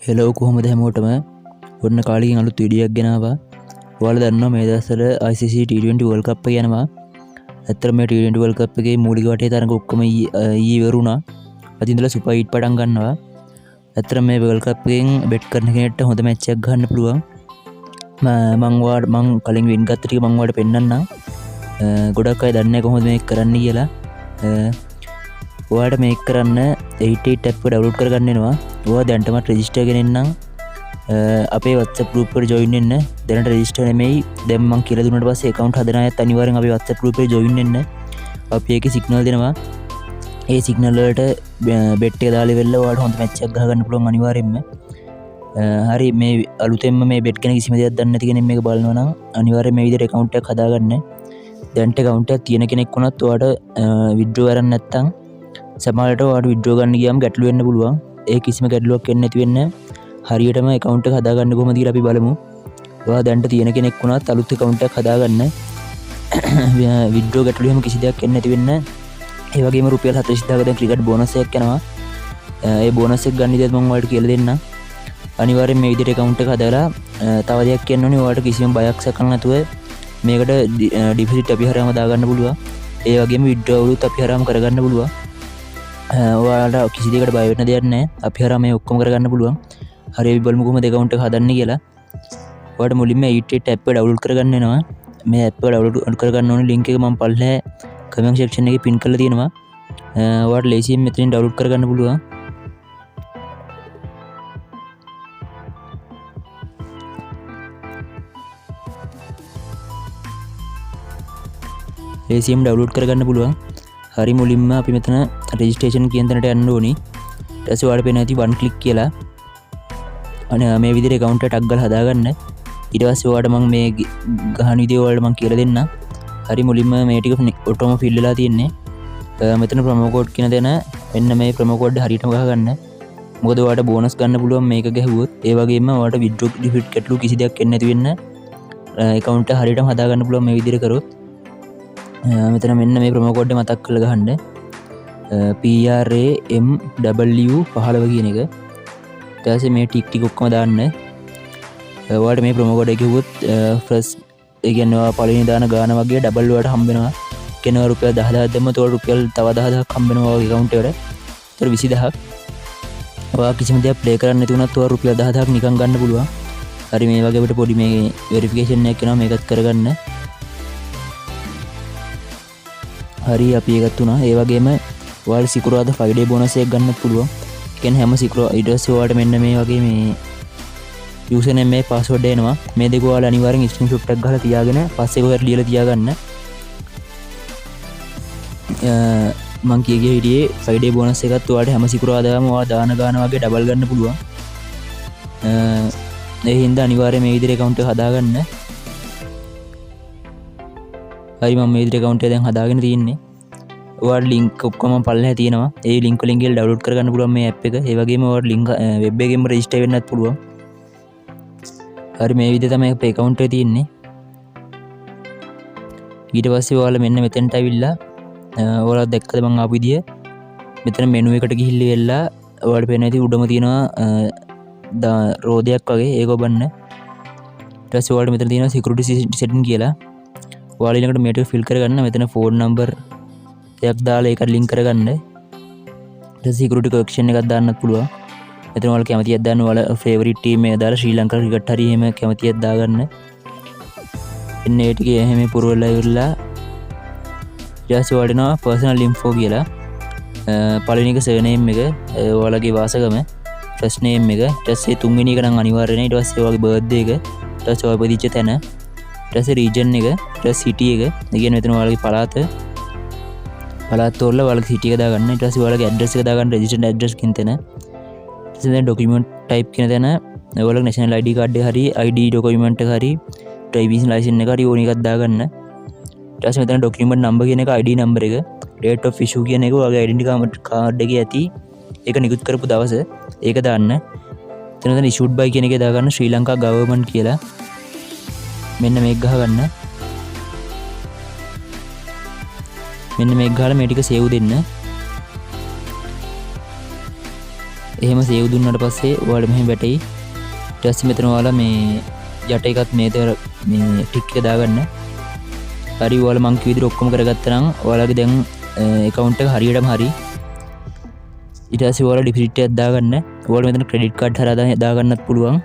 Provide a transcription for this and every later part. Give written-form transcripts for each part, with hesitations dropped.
Hello කොහොමද හැමෝටම ඔන්න කාලෙකින් අලුත් වීඩියෝ එකක් ගෙනාවා. ඔයාලා දන්නවා මේ දවස්වල ICC T20 World Cup එක යනවා. ඇත්තටම මේ T20 World Cup එකේ මූලික වටේ තරඟ ඔක්කොම ඊයේ ඉවරුණා. අද ඉඳලා සුපර් 8 පටන් ගන්නවා. ඇත්තටම මේ World Cup එකෙන් බෙට් කරන කෙනෙක්ට හොඳ මැච් එකක් ගන්න පුළුවන්. මම කලින් වින් ගත්ත ටික මම ඔයාලට පෙන්නන්නම්. ගොඩක් අය දන්නේ නැහැ කොහොමද මේක කරන්න කියලා. ඔයාලට මේක කරන්න 88 app එක ඩවුන්ලෝඩ් කරගන්න වෙනවා. ඔයා දැන්ටමත් රෙජිස්ටර් කරගෙනනම් අපේ WhatsApp group එකට join වෙන්න. දැනට රෙජිස්ටර් නෙමෙයි. දැන් මම කියලා දුන්නාට පස්සේ account හදන අයත් අනිවාර්යෙන් අපේ WhatsApp group එකට join වෙන්න. අපි ඒකේ signal දෙනවා. ඒ signal වලට bet එක දාලා ඉවරලා ඔයාලට හොඳ match එකක් ගහගන්න පුළුවන් අනිවාර්යෙන්ම. හරි මේ අලුතෙන්ම මේ bet ගැන කිසිම දෙයක් දන්නේ නැති කෙනෙක් මේක බලනවා නම් අනිවාර්යෙන් මේ විදිහට account එකක් හදාගන්න. දැන්ට account එකක් තියෙන කෙනෙක් වුණත් ඔයාලට withdraw කරන්න නැත්නම් සමහරවිට ඔයාලට withdraw ගන්න ගියාම ගැටලු වෙන්න පුළුවන්. ඒ කිසිම ගැටලුවක් වෙන්නේ නැති වෙන්න හරියටම account එක හදාගන්න කොහොමද කියලා අපි බලමු. ඔයා දැන්ට තියෙන කෙනෙක් වුණත් අලුත් account එකක් හදාගන්න. withdraw ගැටලු එහෙම කිසි දෙයක් වෙන්නේ නැති වෙන්න. ඒ වගේම රුපියල් 40000ක දැන් ක්‍රිකට් බෝනස් එකක් යනවා. ඒ බෝනස් එක ගන්න විදිහත් මම ඔයාලට කියලා දෙන්නම්. අනිවාර්යෙන් මේ විදිහට account එක හදාලා තව දෙයක් කියන්න ඕනේ. ඔයාලට කිසිම බයක් සැකක් නැතුව මේකට ඩිපොසිට් අපි හරියම දාගන්න පුළුවන්. ඒ වගේම withdraw උත් අපි හරියම කරගන්න පුළුවන්. ඔයාලට කිසි දෙයකට බය වෙන්න දෙයක් නැහැ. අපි හරියම මේ ඔක්කොම කරගන්න පුළුවන්. හරි අපි බලමු කොහොමද account එක හදන්නේ කියලා. ඔයාලට මුලින්ම 88 app එක download කරගන්න වෙනවා. මේ app එක download කරගන්න ඕනේ link එක මම පල්ලේ comment section එකේ pin කරලා තියෙනවා. ඔයාලට ලේසියෙන් මෙතනින් download කරගන්න පුළුවන්. ලේසියෙන් download කරගන්න පුළුවන්. හරි මුලින්ම අපි මෙතන registration කියන තැනට යන්න ඕනි. ඊට පස්සේ ඔයාලට පේන ඇති one click කියලා. අනේ මේ විදිහට account එකක් ගාලා හදාගන්න. ඊට පස්සේ ඔයාලට මම මේ ගහන විදිය ඔයාලට මම කියලා දෙන්නම්. හරි මුලින්ම මේ ටික ඔටෝම fill වෙලා තියෙන්නේ. මෙතන promo code කියන තැන මෙන්න මේ promo code හරියටම ගහගන්න. මොකද ඔයාලට bonus ගන්න පුළුවන් මේක ගැහුවොත්. ඒ වගේම ඔයාලට withdraw deposit ගැටලු කිසි දෙයක් වෙන්නේ නැති වෙන්න account එක හරියටම හදාගන්න පුළුවන් මේ විදිහට කරොත්. මෙතන මෙන්න මේ ප්‍රොමෝ කෝඩ් එක මතක් කරලා ගහන්න. PRAMW15 කියන එක. ඊට පස්සේ මේ ටික් ටික ඔක්කොම දාන්න. ඔයාලට මේ ප්‍රොමෝ කෝඩ් එක කිව්වොත් ෆස්ට් ඒ කියන්නේ ඔයා පළවෙනි දාන ගාන වගේ ඩබල් වලට හම්බ වෙනවා. කෙනා රුපියල් 10000ක් දැම්මොත් ඔයාලට රුපියල් තව 10000ක් හම්බ වෙනවා ඔයාගේ account එකට. ඒතර 20000ක්. ඔයා කිසිම දෙයක් ප්ලේ කරන්න නැති වුණත් ඔයා රුපියල් 10000ක් නිකන් ගන්න පුළුවන්. හරි මේ වගේ අපිට පොඩි මේ වෙරිෆිකේෂන් එකක් කරනවා මේකත් කරගන්න. හරි අපි ඒකත් උනා. ඒ වගේම ඔයාලට සිකුරාදා ෆ්‍රයිඩේ බෝනස් එකක් ගන්නත් පුළුවන්. ඒ කියන්නේ හැම සිකුරාදා ඊට පස්සේ ඔයාලට මෙන්න මේ වගේ මේ යූසර් නේම් මේ පාස්වර්ඩ් එනවා. මේ දෙක ඔයාලා අනිවාර්යෙන් ස්ක්‍රීන්ෂොට් එකක් ගහලා තියාගෙන පස්සේ ඔයාලා ලියලා තියාගන්න. මං කියේ හිටියේ ෆ්‍රයිඩේ බෝනස් එකත් ඔයාලට හැම සිකුරාදාම ඔයා දාන ගාන වගේ ඩබල් ගන්න පුළුවන්. ඒ හින්දා අනිවාර්යෙන් මේ විදිහට account එක හදාගන්න. හරි මම මේ විදිහට account එක දැන් හදාගෙන තියෙන්නේ. ඔයාලට link ඔක්කොම පල්ලෙහා තියෙනවා. ඒ link වලින් ගිහලා download කරගන්න පුළුවන් මේ app එක. ඒ වගේම ඔයාලට link web එකෙන්ම register වෙන්නත් පුළුවන්. හරි මේ විදිහට තමයි අපේ account එක තියෙන්නේ. ඊට පස්සේ ඔයාලා මෙන්න මෙතෙන්ට ඇවිල්ලා ඔයාලා දැක්කද මම ආපු විදිය මෙතන menu එකට ගිහිල්ලා වෙලා ඔයාලට පේන ඇති උඩම තියෙනවා රෝදයක් වගේ ඒක ඔබන්න. ඊට පස්සේ ඔයාලට මෙතන තියෙනවා security setting කියලා. ඔයාලා ඊළඟට මේක ෆිල් කරගන්න. මෙතන ෆෝන් නම්බර් එකක් දාලා ඒකට ලින්ක් කරගන්න. ඊට සිකියුරිටි කොනෙක්ෂන් එකක් දාන්නත් පුළුවන්. මෙතන ඔයාලා කැමතියක් දාන්න ඔයාලා ෆේවරිට් ටීම් එක දාලා ශ්‍රී ලංකා ක්‍රිකට් හරි එහෙම කැමතියක් දාගන්න. එන්න ඒ ටික එහෙම පුරවලා ඉවරලා ඊට වඩනවා පර්සනල් ඉන්ෆෝ කියලා. පළවෙනි එක සර්නේම් එක ඔයාලගේ වාසගම ෆස්ට් නේම් එක ඊට පස්සේ තුන්වෙනි එක නම් අනිවාර්යනේ. ඊට පස්සේ ඔයාලගේ බර්ත්ඩේ එක ඊට පස්සේ ඔයා ඉපදිච්ච තැන ඊට පස්සේ රීජන් එක ඊට පස්සේ සිටි එක. ඒ කියන්නේ මෙතන ඔයාලගේ පළාත තෝරලා ඔයාලගේ සිටි එක දාගන්න. ඊට පස්සේ ඔයාලගේ ඇඩ්‍රස් එක දාගන්න රෙජිස්ටර්ඩ් ඇඩ්‍රස් කියන තැන. ඊට පස්සේ දැන් ඩොකියුමන්ට් ටයිප් කියන තැන ඔයාලගේ නැෂනල් ID කාඩ් එක හරි ID ඩොකියුමන්ට් එක හරි ඩ්‍රයිවිං ලයිසන්ස් එක හරි ඕන එකක් දාගන්න. ඊට පස්සේ මෙතන ඩොකියුමන්ට් නම්බර් කියන එක ID නම්බර එක date of issue කියන එක ඔයාගේ identity card එකේ ඇති ඒක නිකුත් කරපු දවස ඒක දාන්න. එතන issued by කියන එක දාගන්න ශ්‍රී ලංකා government කියලා. මෙන්න මේක ගහගන්න. මෙන්න මේක ගහලා මේ ටික සේව් දෙන්න. එහෙම සේව් දුන්නාට පස්සේ ඔයාලට මෙහෙම වැටෙයි. ඊට පස්සේ මෙතන ඔයාලා මේ යට එකත් මේ ටික් එක දාගන්න. හරි ඔයාලා මං කිව්ව විදිහට ඔක්කොම කරගත්තා නම් ඔයාලගේ දැන් account එක හරියටම හරි. ඊට පස්සේ ඔයාලා ඩිපොසිට් එකක් දාගන්න. ඔයාලා මෙතන ක්‍රෙඩිට් කාඩ් හරහා දාගන්නත් පුළුවන්.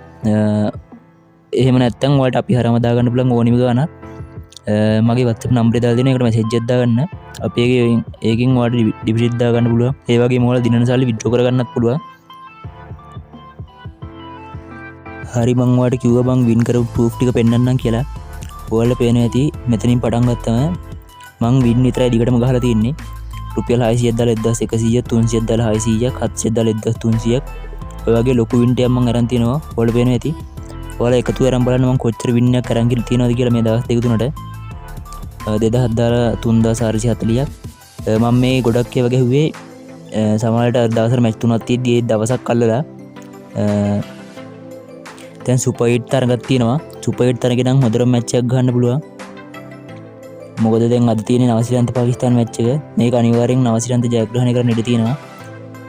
එහෙම නැත්නම් ඔයාලට අපි හරහාම දාගන්න පුළුවන් ඕනිම ගානක්. මගේ WhatsApp නම්බරේ දාලා දෙන එකට මැසේජ් එකක් දාගන්න. අපි ඒකෙන් ඔයාලට ඩිපොසිට් දාගන්න පුළුවන්. ඒ වගේම ඔයාලා දිනන සල්ලි විත්ඩ්‍රෝ කරගන්නත් පුළුවන්. හරි මං ඔයාලට කිව්වා බං වින් කරපු ප්‍රූෆ් ටික පෙන්නන්නම් කියලා. ඔයාලට පේනවා ඇති මෙතනින් පටන් ගත්තම මං වින් විතරයි දිගටම ගහලා තියෙන්නේ. රුපියල් 600ක් දාලා 1100ක් 300ක් දාලා 600ක් 700ක් දාලා 1300ක් ඔය වගේ ලොකු වින් ටිකක් මං අරන් තිනවා. ඔයාලට පේනවා ඇති. ඔයාලා එකතු කරන් බලන්න මං කොච්චර වින් එකක් අරන් තියෙනවද කියලා මේ දවස් දෙක තුනට. 2000 දාලා 3440ක් මම මේ ගොඩක් ඒවා ගැහුවේ සමහරවිට දවසට මැච් තුනක් තියෙද්දි ඒ දවසක් අල්ලලා දැන් සුපර් 8 තරගයක් තියෙනවා. සුපර් 8 තරගේ නම් හොඳටම මැච් එකක් ගන්න පුළුවන්. මොකද දැන් අද තියෙන්නේ නවසීලන්ත පාකිස්තාන මැච් එක. මේක අනිවාර්යෙන් නවසීලන්ත ජයග්‍රහණය කරන්න ඉඩ තියෙනවා.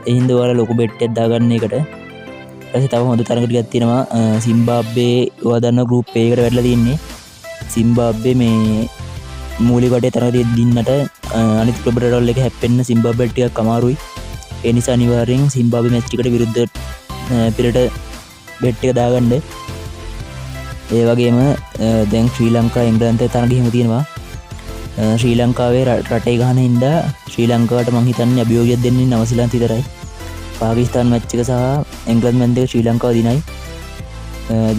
ඒ හින්දා ඔයාලා ලොකු බෙට් එකක් දාගන්න එකට. ඊපස්සේ තව හොඳ තරග ටිකක් තියෙනවා. සිම්බාබ්වේ ඔයා දන්න ගෲප් A එකට වැටලා තියෙන්නේ. සිම්බාබ්වේ මේ මූලික වටේ තරග දෙන්නට අනිත් ක්ලබ් රටවල් එක හැප්පෙන්න සිම්බාබ්වේ ටිකක් අමාරුයි. ඒ නිසා අනිවාර්යෙන් සිම්බාබ්වේ මැච් එකට විරුද්ධ පිරට බෙට් එක දාගන්න. ඒ වගේම දැන් ශ්‍රී ලංකා එංගලන්තේ තරග හිම තියෙනවා. ශ්‍රී ලංකාවේ රටේ ගහන හින්දා ශ්‍රී ලංකාවට මං හිතන්නේ අභියෝගයක් දෙන්නේ නවසීලන්ත විතරයි. පාකිස්තාන මැච් එක සහ එංගලන්ත මැච් දෙක ශ්‍රී ලංකාව දිනයි.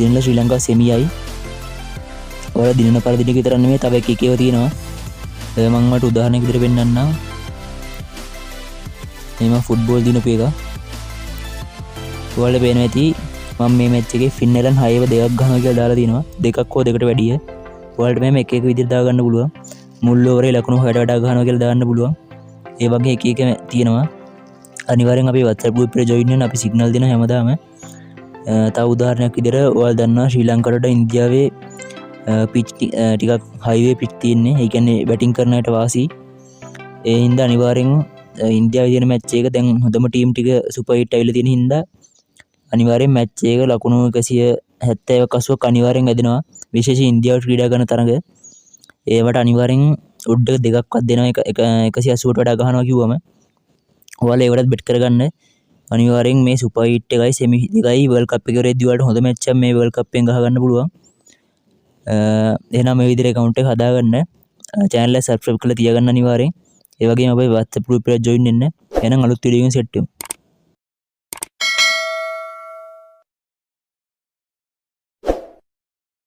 දිනලා ශ්‍රී ලංකාව සෙමියයි. ඔයාලා දිනන පරිදි විතර නෙමෙයි තව එක එකව තියෙනවා. මම මට උදාහරණයක් විදිහට පෙන්නන්නම්. මේ ෆුට්බෝල් දිනපු එක. ඔයාලා පේනවා ඇති මම මේ මැච් එකේ ෆින්ලන්ඩ් 6ව දෙකක් ගහනවා කියලා දාලා තිනවා. දෙකක් හෝ දෙකට වැඩිය. ඔයාලට මේ එක එක විදිහට දා ගන්න පුළුවන්. මුල් ඕවරේ ලකුණු 60ට වඩා ගහනවා කියලා දාන්න පුළුවන්. ඒ වගේ එක එක තියෙනවා. අනිවාර්යෙන් අපි WhatsApp group එකට join වෙන්න අපි සිග්නල් දෙන හැමදාම. තව උදාහරණයක් විදිහට ඔයාලා දන්නවා ශ්‍රී ලංකාවට ඉන්දියාවේ පිච් ටිකක් හයිවේ පිච් තියෙන්නේ. ඒ කියන්නේ බැටිං කරන අයට වාසි. ඒ හින්දා අනිවාර්යෙන් ඉන්දියාවේ තියෙන මැච් එක දැන් හොඳම ටීම් ටික සුපර් 8 ඇවිල්ලා තියෙන හින්දා අනිවාර්යෙන් මැච් එක ලකුණු 170ක් 80ක් අනිවාර්යෙන් ඇදෙනවා. විශේෂයෙන් ඉන්දියාවට ක්‍රීඩා කරන තරඟ. ඒවට අනිවාර්යෙන් උඩ දෙකක්වත් දෙනවා. 180ට වඩා ගහනවා කිව්වම ඔයාලා ඒවටත් බෙට් කරගන්න. අනිවාර්යෙන් මේ සුපර් 8 එකයි සෙමි දෙකයි වර්ල්ඩ් කප් එකේ රෙද්දි වලට හොඳ මැච් එකක් මේ වර්ල්ඩ් කප් එකෙන් ගහ ගන්න පුළුවන්. එහෙනම් මේ විදිහට account එක හදාගන්න. channel එක subscribe කරලා තියාගන්න අනිවාර්යෙන්. ඒ වගේම අපේ WhatsApp group එකට join වෙන්න. එහෙනම් අලුත් වීඩියෝ එකකින් සෙට් වෙමු.